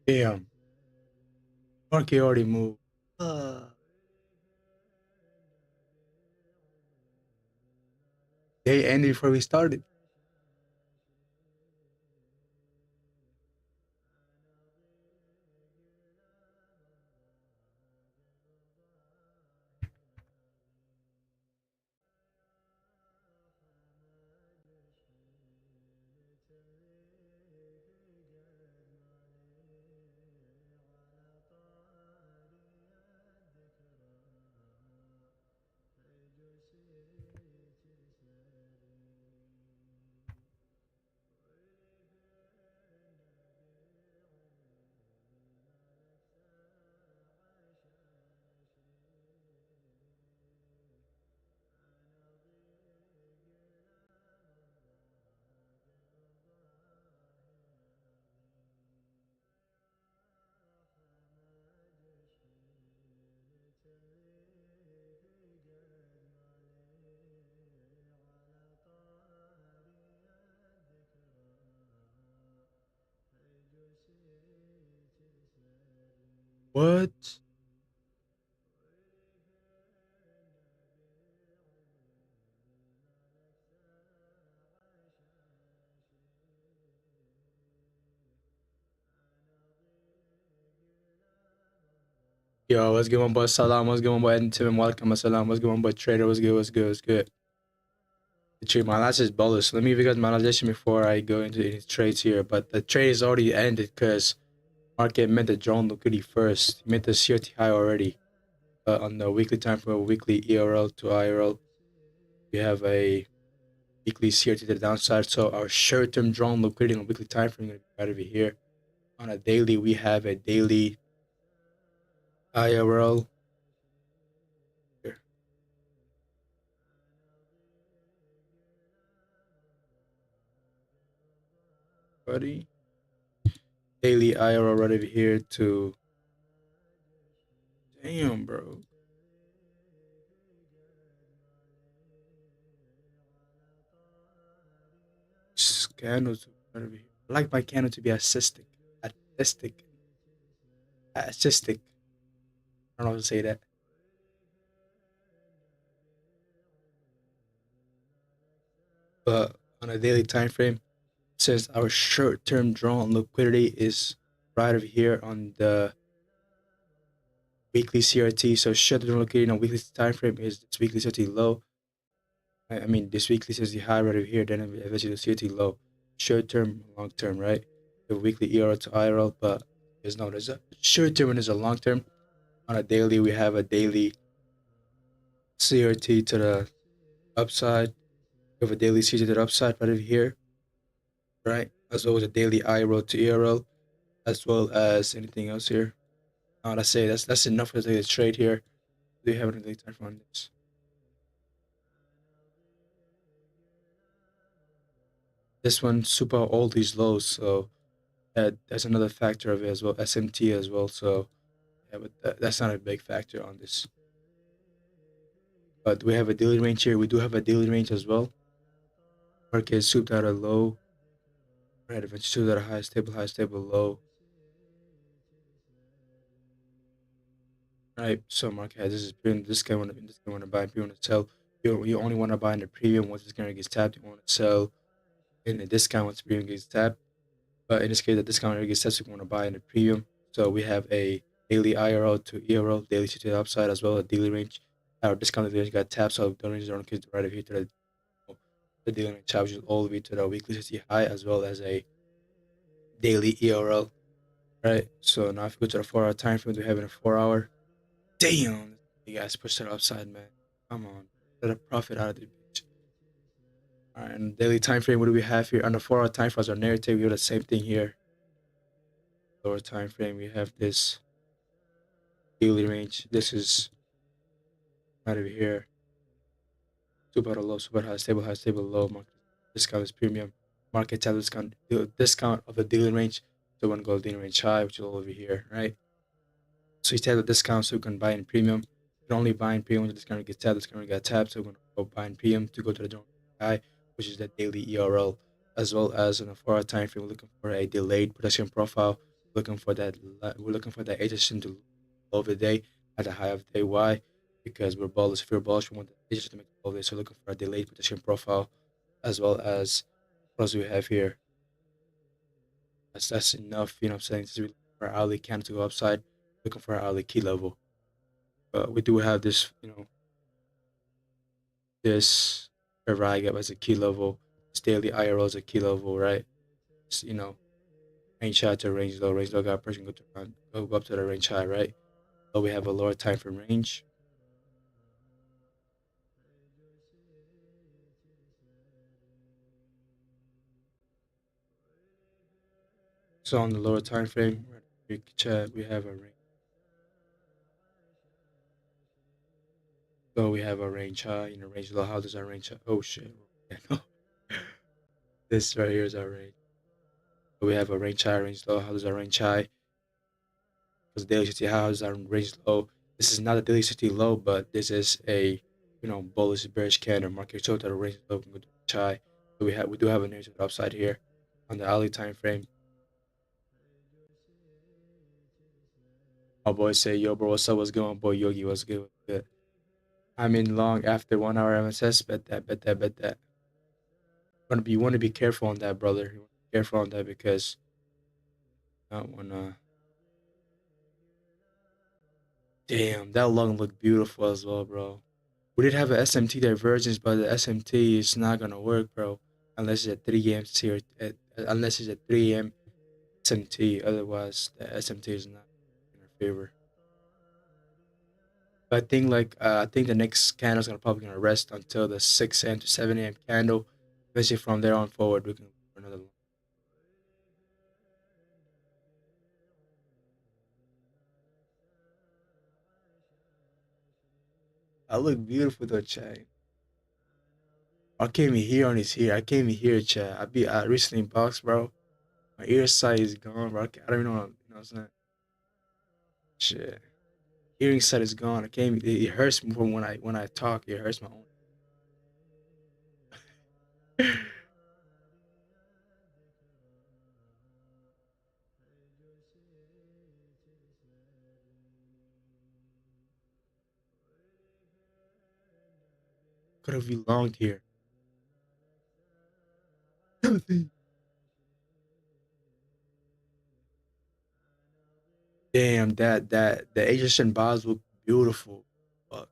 Damn, market already moved. Uh, Day ended before we started. What? Yo, what's good, my boy Salam? What's good, my boy Edmonton? Welcome, Assalam. What's good, my boy Trader? What's good? What's good? What's good? The trade, my last is bullish. Let me give you guys my analysis before I go into any trades here. But the trade is already ended because market met the drone liquidity first. It met the CRT high already. On the weekly time frame, weekly ERL to IRL, we have a weekly CRT to the downside. So our short-term drone liquidity on weekly time frame is right over here. On a daily, we have a daily IRL here. Buddy. Daily IRL right over here to damn, bro. Candles right over here. I like my candle to be artistic, artistic. I don't know how to say that. But on a daily time frame, since our short-term drawn liquidity is right over here on the weekly CRT. So short-term liquidity on weekly time frame is this weekly CRT low. I mean this weekly CRT high right over here, then eventually the CRT low. Short-term, long-term, right? The weekly ERL to IRL, but there's a short-term and there's a long-term. On a daily, we have a daily CRT to the upside. We have a daily CRT to the upside right over here, right? As well as a daily IRL to ERL, as well as anything else here. Let's say that's enough for the trade here. Do you have any time on this? This one super all these lows, so that's another factor of it as well. SMT as well, so yeah, but that's not a big factor on this. But we have a daily range here. We do have a daily range as well. Market souped out a low, right? Eventually souped out a high, stable, low. Right, so market has this is premium. This guy want to buy, premium want to sell. You only want to buy in the premium once it's gonna get tapped. You want to sell in the discount once the premium gets tapped. But in this case, the discount already gets tapped, so we want to buy in the premium. So we have a daily IRL to ERL, daily to the upside as well, a daily range. Our discounted range got tapped, so the range are right over here to the daily range, which is all the way to the weekly 60 high as well as a daily ERL. Right. So now if we go to the 4 hour time frame, we have in a 4 hour. Damn, you guys pushed it upside, man. Come on, let a profit out of the bitch. All right, and daily time frame. What do we have here? On the 4 hour time frame, as our narrative, we have the same thing here. Lower time frame, we have this daily range. This is right over here. Super low, super high, stable low. Market discount is premium. Market tab discount, discount of the daily range. So one go daily range high, which is all over here, right? So you tap the discount so you can buy in premium. You can only buy in premium when the discount gets tapped. Discount gets tapped, so we're gonna go buy in premium to go to the general high, which is the daily ERL, as well as in a 4 hour time frame. We're looking for a delayed production profile. looking for that. We're looking for that adjacent to low of the day at the high of the day. Why? Because we're bullish. If we're bullish, we want the adjacent to make the low of the day. So looking for a delayed position profile, as well as what else we have here. That's enough. You know what I'm saying? This is really for our hourly candle to go upside. Looking for our hourly key level. But we do have this, this Iraq gap as a key level. This daily IRL is a key level, right? It's, range high to range low. Range low got a person go up to the range high, right? So we have a lower time frame range. So on the lower time frame, we have a range. So we have a range high, range low. How does our range high? Oh shit. This right here is our range. So we have a range high, range low. How does our range high? Because daily CT high, how does our range low? This is not a daily CT low, but this is a bullish bearish candle. Market showed that a range low can go to range high. So we do have a negative upside here on the hourly time frame. My boy say, yo, bro, what's up? What's going on? Boy, Yogi, what's good? What's good? I'm in long after 1 hour MSS. Bet that, bet that, bet that. You want to be careful on that, brother. You want to be careful on that because I don't want to. Damn, that long looked beautiful as well, bro. We did have an SMT divergence, but the SMT is not gonna work, bro, unless it's at 3 a.m. here. Unless it's at 3 a.m. SMT. Otherwise, the SMT is not in our favor. But I think the next candle is probably gonna rest until the 6 a.m. to 7 a.m. candle. Eventually, from there on forward, we can look for another one. I look beautiful though, Chad. I came in here on his here. I came in here, Chad. I recently boxed, bro. My ear side is gone, bro. I don't even know what I'm saying. Shit. Hearing side is gone. I came. It hurts me when I talk. It hurts my own. Could have belonged here. Damn, that the Asian bars look beautiful. Fuck.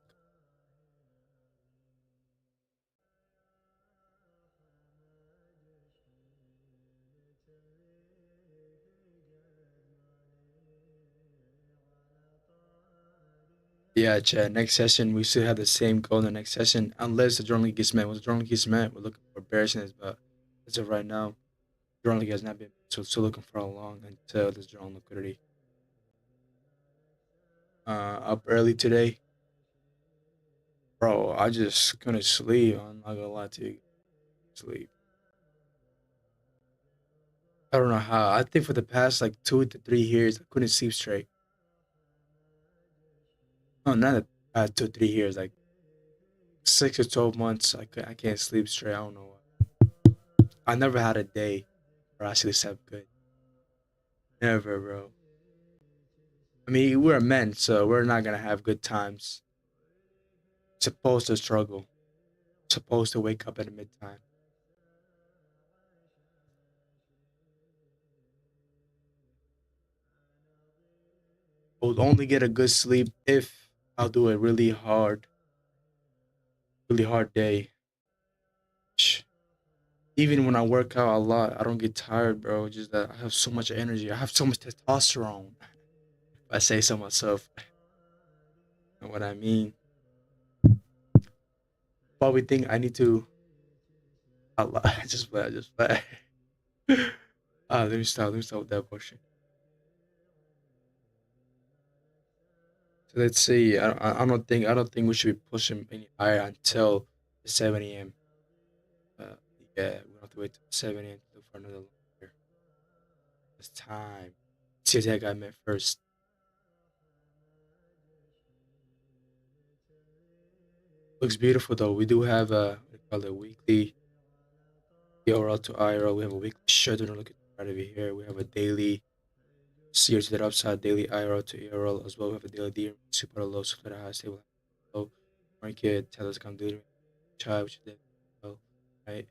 Yeah, Chad. Next session, we still have the same goal in the next session, unless the journal gets met. Once the journal gets met, we're looking for bearishness. But as of right now, the journal has not been. So still looking for a long until this journal liquidity. Up early today, bro. I just couldn't sleep. I'm not gonna lie to you. Sleep. I don't know how. I think for the past like 2 to 3 years, I couldn't sleep straight. No, not 2 3 years. Like 6 to 12 months, I can't sleep straight. I don't know. I never had a day where I actually slept good. Never, bro. I mean, we're men, so we're not gonna have good times. Supposed to struggle. Supposed to wake up at the mid time. I'll only get a good sleep if I'll do a really hard day. Even when I work out a lot, I don't get tired, bro. Just that I have so much energy. I have so much testosterone. If I say so myself, you know what I mean? Probably think I need to. I just play. I just play. Let me stop. Let me stop with that question. So let's see. I don't think we should be pushing any higher until the 7 a.m. Uh, yeah, we don't have to wait till 7 a.m. to look for another longer. It's time. See if that guy met first. Looks beautiful though. We do have a what do you call it, weekly ERL to IRL. We have a weekly schedule. Look at right over here. We have a daily CR to the upside, daily IRL to ARL as well. We have a daily DR super low, super high, stable low. Market tells come daily chai, which is the low, right?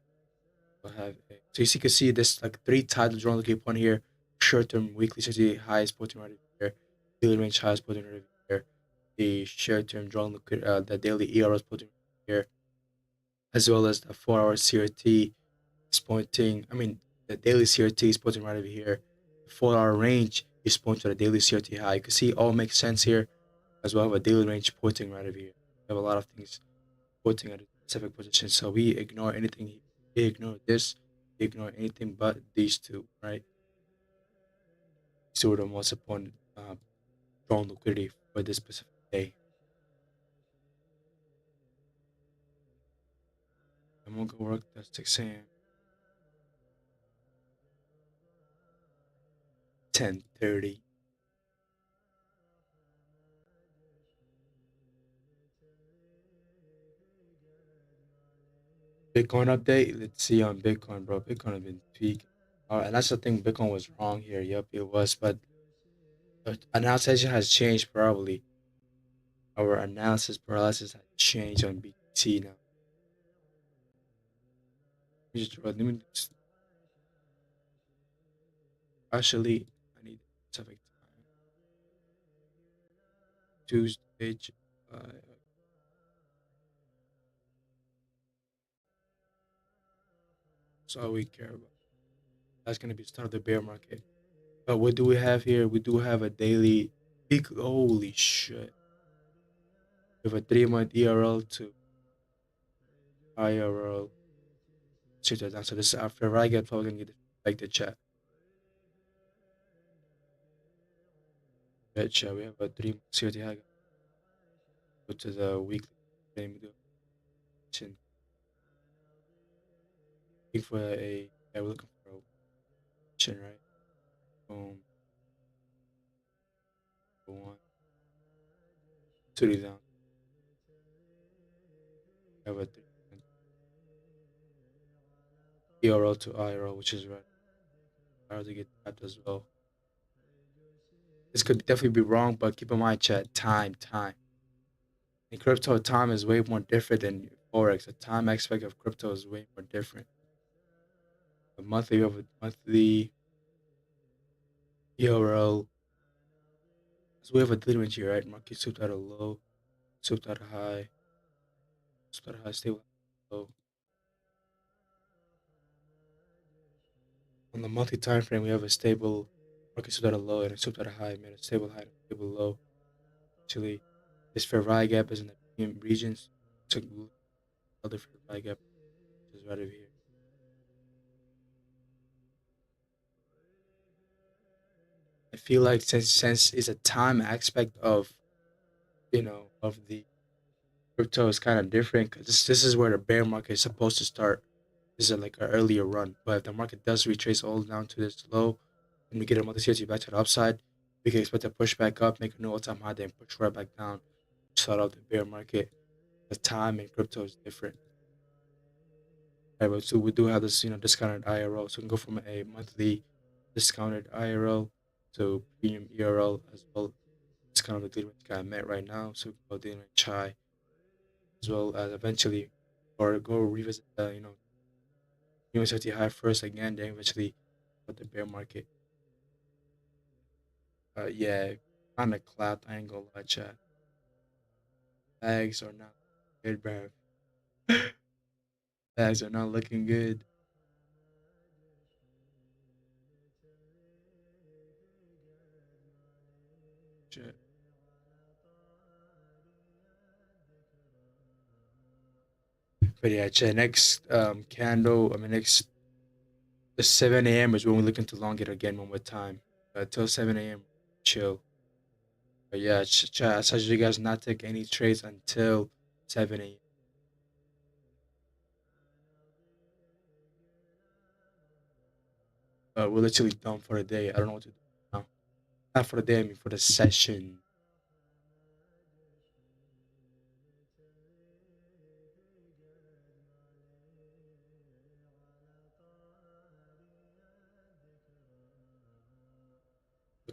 We'll have so you can see this like three title drawn looking upon here. Short term weekly strategy highs pointing right over here, daily range highs pointing right over here. The short term drawn look the daily ERS pointing right here, as well as the 4 hour CRT is pointing. I mean, the daily CRT is pointing right over here. The 4 hour range is pointing to the daily CRT high. You can see all makes sense here, as well as a daily range pointing right over here. We have a lot of things pointing at a specific position, so we ignore anything. We ignore this. We ignore anything but these two, right? These are the most important drawn liquidity for this specific day. I'm gonna go work at 6 a.m. 10:30. Bitcoin update. Let's see on Bitcoin, bro. Bitcoin has been peaking. And that's the thing. Bitcoin was wrong here. Yep, it was. But the analysis has changed. Probably our analysis paralysis has changed on BTC now. Actually, I need specific time. Tuesday. That's all we care about. That's gonna be the start of the bear market. But what do we have here? We do have a daily peak. Holy shit! We have a 3 month ERL to IRL. Shit, down. So this is after I get probably gonna get like the chat. Chat. We have a 3 month CRT high. Go to the weekly. Looking for a. Yeah, we're looking for a chin, right? Boom. One. Two down. We have a 3 month ERL to IRL, which is right. I to get tapped as well. This could definitely be wrong, but keep in mind, chat. Time. In crypto, time is way more different than forex. The time aspect of crypto is way more different. The monthly, we have a monthly ERL. So we have a daily range here, right? Market souped out a low, souped out a high, souped out a high, stable low. On the monthly time frame, we have a stable market souped out a low and a souped out a high, made a stable high and a stable low. Actually, this fair value gap is in the premium regions. Took other fair value gap, which is right over here. I feel like since it's a time aspect of of the crypto is kind of different because this is where the bear market is supposed to start. This is like an earlier run, but if the market does retrace all down to this low, and we get a multi-CRT back to the upside, we can expect to push back up, make a new all-time high, then push right back down, start off the bear market. The time in crypto is different. Right, but so we do have this discounted IRL, so we can go from a monthly discounted IRL to premium ERL as well. Discounted the range got met right now, so we can go daily range high as well as eventually, or go revisit the USDT high first again, then eventually put the bear market. Yeah, kind of clapped. I ain't gonna lie, chat. Bags are not good, bro. Bags are not looking good. Chat. But yeah, chat. Next candle. I mean, next the 7 a.m. is when we're looking to long it again one more time. Till 7 a.m. Chill. But yeah, chat. I suggest you guys not take any trades until 7 a.m. We're literally done for the day. I don't know what to do now. Not for the day, I mean for the session.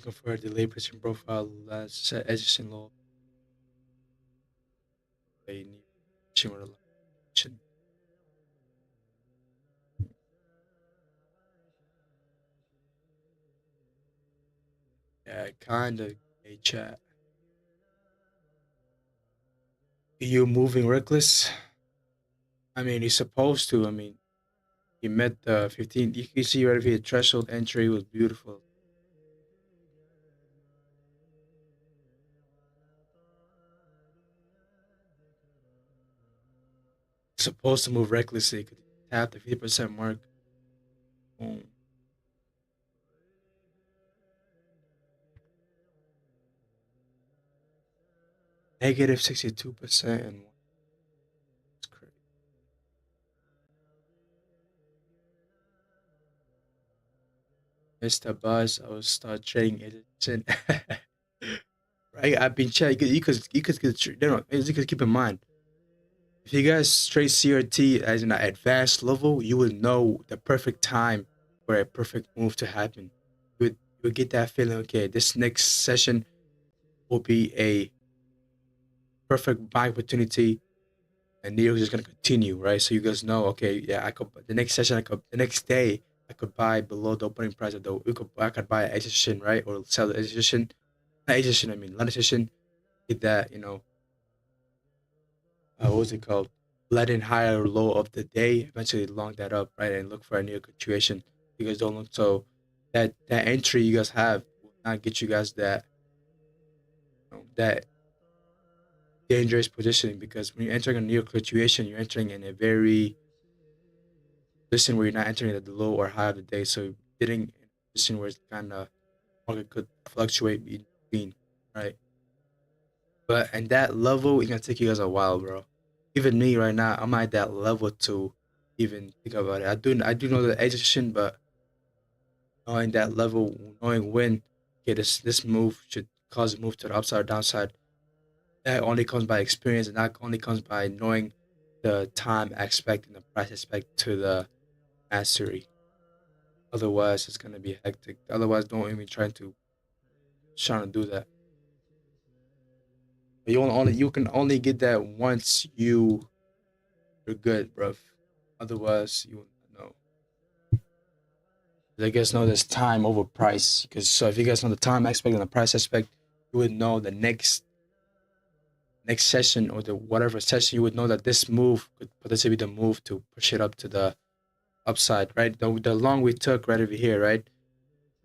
Looking for a delay precision profile that's set edges and low. A near shimmer elevation. Yeah, kind of a chat. You moving reckless? I mean, he's supposed to. I mean, he met the 15. You can see right here, the threshold entry was beautiful. Supposed to move recklessly. Could tap the 50% mark. Boom. Negative 62% and one. It's crazy. Missed the bus. I will start trading it. Right, I've been checking. You could keep in mind. If you guys trade CRT as an advanced level, you will know the perfect time for a perfect move to happen. You would get that feeling. Okay, this next session will be a perfect buy opportunity, and New York is gonna continue, right? So you guys know, okay, yeah, I could the next session, the next day, I could buy below the opening price of the. I could buy a session, right, or sell the session. Not session, I mean, London session. Get that, what was it called? Let in higher low of the day, eventually long that up, right, and look for a new continuation. You guys don't look so that entry you guys have will not get you guys that dangerous positioning because when you're entering a new situation, you're entering in a very position where you're not entering at the low or high of the day. So getting in a position where it's kind of market could fluctuate between, right? But and that level, it's gonna take you guys a while, bro. Even me right now, I'm at that level to even think about it. I do know the education, but knowing that level, knowing when, okay, this move should cause a move to the upside or downside. That only comes by experience, and that only comes by knowing the time aspect and the price aspect to the mastery. Otherwise, it's gonna be hectic. Otherwise, don't even trying to do that. But you can only get that once you're good, bruv. Otherwise, you won't know. I guess know there's time over price. Because so if you guys know the time aspect and the price aspect, you would know the next session or the whatever session, you would know that this move could potentially be the move to push it up to the upside, right? The long we took right over here, right?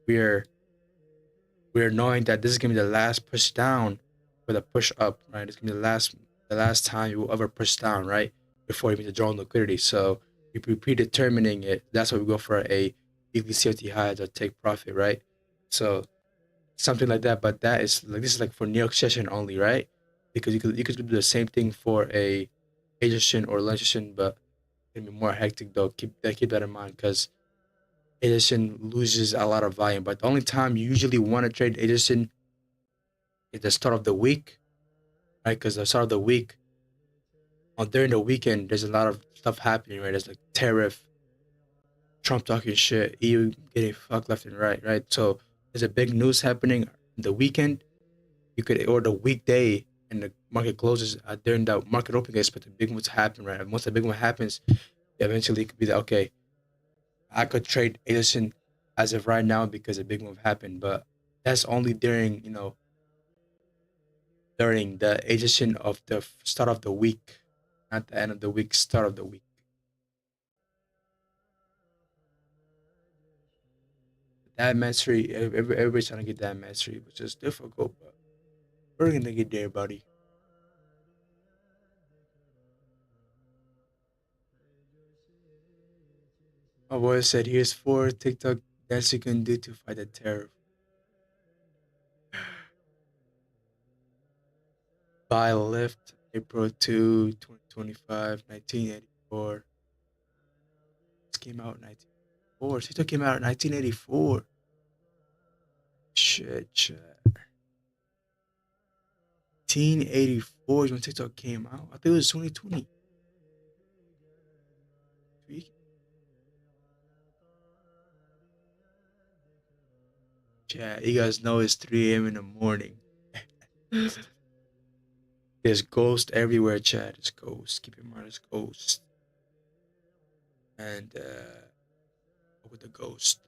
We're we're knowing that this is gonna be the last push down for the push up, right? It's gonna be the last time you will ever push down, right? Before you meet the draw on liquidity. So we predetermining it. That's why we go for a weekly CFT high to take profit, right? So something like that. But that is like this is like for New York session only, right? Because you could do the same thing for a Asia session or lunch session, but it'll be more hectic though. Keep that in mind because Edison loses a lot of volume. But the only time you usually want to trade Edison is the start of the week, right? Because the start of the week, during the weekend, there's a lot of stuff happening, right? There's like tariff, Trump talking shit, EU getting fucked left and right, right? So there's a big news happening the weekend. You could or the weekday, and the market closes during the market opening. Expect the big one to happen, right? And once the big one happens, eventually it could be that okay, I could trade Edison as of right now because a big move happened, but that's only during the edition of the start of the week, not the end of the week, start of the week. That mastery, everybody's trying to get that mastery, which is difficult, but we're gonna get there, buddy. My boy said, "Here's four TikTok dance you can do to fight the terror." Buy lift, April 2, 2025, 1984. This came out in 1984. TikTok came out in 1984. Shit. 1984 is when TikTok came out. I think it was 2020. chat. You guys know it's 3 a.m. in the morning. There's ghosts everywhere, chat. There's ghosts. Keep in mind, there's ghosts. And with the ghost.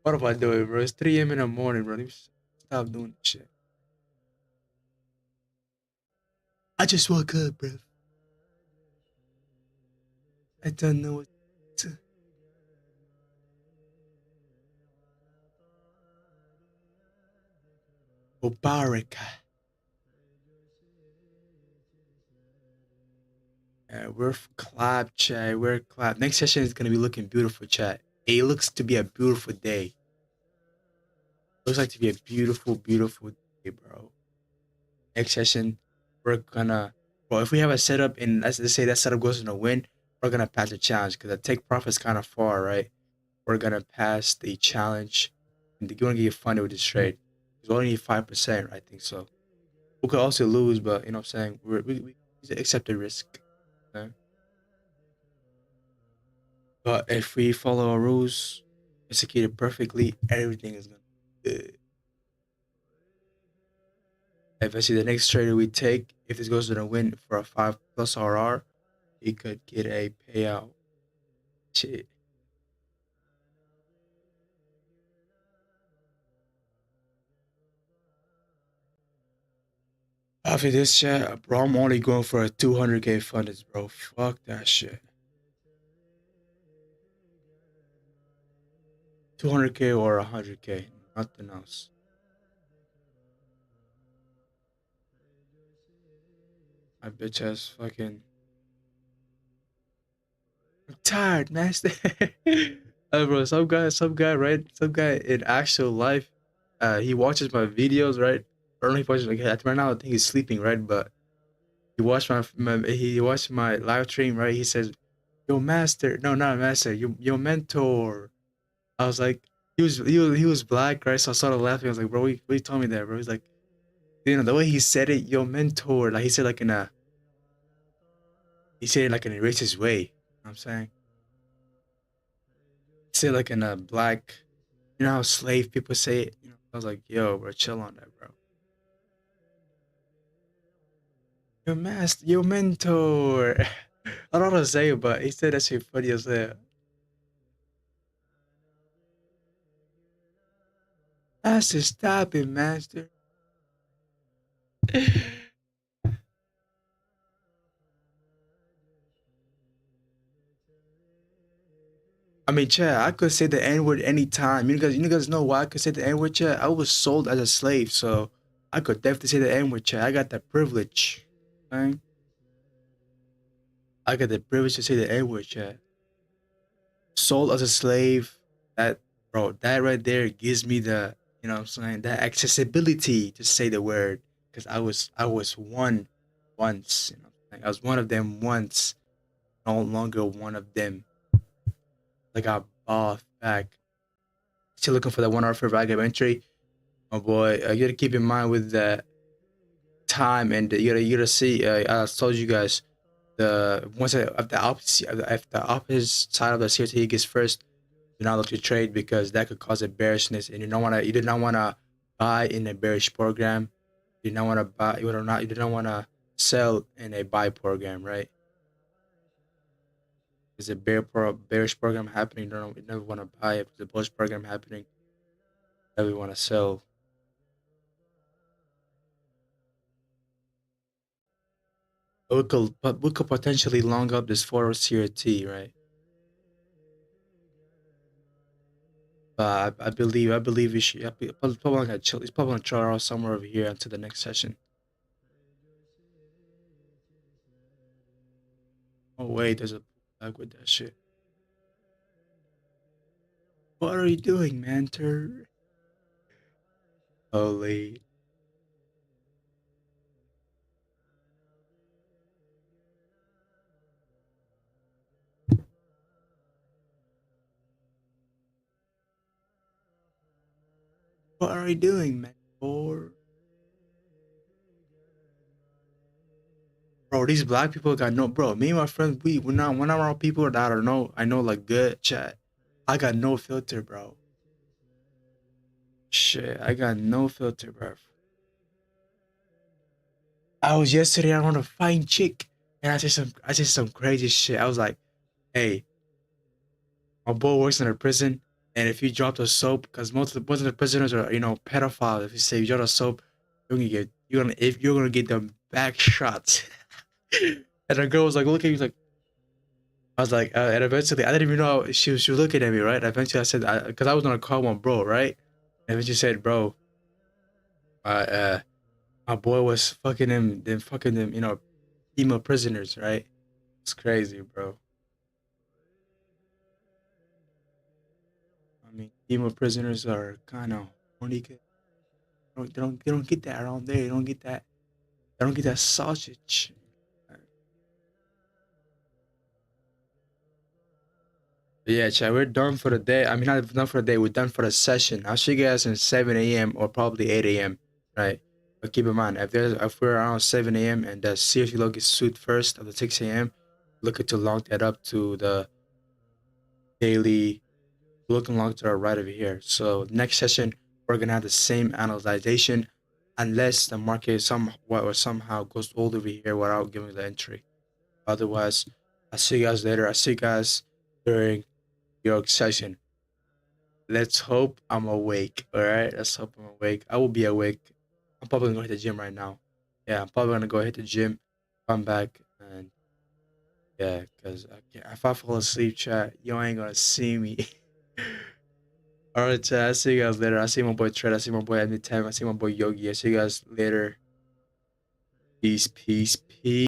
What am I doing, bro? It's 3 a.m. in the morning, bro. Let me stop doing this shit. I just woke up, bro. I don't know what to. Mubarak. We're clap, chat. We're clap. Next session is gonna be looking beautiful, chat. It looks to be a beautiful day. Looks like to be a beautiful, beautiful day, bro. Next session, we're gonna, bro. If we have a setup and let's say that setup goes in a win, we're gonna pass the challenge because the take profit is kind of far, right? We're gonna pass the challenge, and you're gonna get funded with this trade. It's only 5%, I think so. We could also lose, but you know what I'm saying? We accept the risk. Okay? But if we follow our rules, execute it perfectly, everything is gonna be good. If I see the next trader we take, if this goes to the win for a 5 plus RR, he could get a payout. Shit. After this shit, bro, I'm only going for a 200k funded, bro. Fuck that shit. 200k or 100k, nothing else. My bitch ass fucking. I'm tired, man. Bro, some guy, right? Some guy in actual life, he watches my videos, right? Or only watches like right now. I think he's sleeping, right? But he watched my live stream, right? He says, "Yo, master, no, not master, your mentor." I was like, he was black, right? So I started laughing. I was like, bro, what you told me that, bro? He's like, you know, the way he said it, your mentor, like he said like he said it like in a racist way. You know what I'm saying? He said it like in a black, you know how slave people say it. You know, I was like, yo, bro, chill on that, bro. Your master, your mentor. I don't know how to say it, but he said that shit funny as hell. Master, stop it, master. I mean, Chad, I could say the N word anytime. You guys know why I could say the N word, Chad? I was sold as a slave, so I could definitely say the N word, Chad. I got that privilege. Right? I got the privilege to say the N word, Chad. Sold as a slave. That, bro, that right there gives me the, you know what I'm saying, that accessibility to say the word. Because I was one once. You know what I'm saying? I was one of them once, no longer one of them. Like I bought back. Still looking for that 1 hour for bag of entry. Oh boy, you gotta keep in mind with the time, and you gotta see. I told you guys the once if the opposite side of the CRT gets first, do not look to trade because that could cause a bearishness, and you did not wanna buy in a bearish program. You did not wanna buy. You did not wanna sell in a buy program, right? There's a bearish program happening. You never wanna buy it. There's a bullish program happening. That we wanna sell. We could potentially long up this forward CRT, right? But I believe we should. Probably gonna chill. He's probably gonna chill out somewhere over here until the next session. Oh wait, there's a bug with that shit. What are you doing, Manter? Holy, what are you doing, Mentor? Bro, Bro, these black people got no, bro. Me and my friends, when I'm around people that I don't know, I know like good chat. I got no filter, bro. Shit, I got no filter, bro. I was yesterday I want to find chick, and I said some crazy shit. I was like, hey, my boy works in a prison, and if you drop the soap, because most of the prisoners are pedophiles. If you say you drop the soap, you're gonna get them back shots. And the girl was like, look at me, like I was like, and eventually I didn't even know she was looking at me, right? Eventually I said, because I was gonna call my bro, right? And then she said, bro, uh, my boy was fucking them, female prisoners, right? It's crazy, bro. I mean, female prisoners are kind of horny. They don't get that around there. They don't get that. They don't get that sausage. But yeah, chat. We're done for the day. I mean, not done for the day. We're done for the session. I'll see you guys in 7 a.m. or probably 8 a.m. Right? But keep in mind, if we're around 7 a.m. and the seriously look is suit first of the 6 a.m., looking to lock that up to the daily. Looking long to our right over here. So next session, we're gonna have the same analyzation, unless the market somewhat or somehow goes all over here without giving the entry. Otherwise, I'll see you guys later. I'll see you guys during your session. Let's hope I'm awake. All right. Let's hope I'm awake. I will be awake. I'm probably gonna go hit the gym right now. Yeah, I'm probably gonna go hit the gym, come back, and yeah, cause if I fall asleep, chat, you ain't gonna see me. All right, chat. I see you guys later. I see my boy Tread. I see my boy Anytime. I see my boy Yogi. I see you guys later. Peace, peace, peace.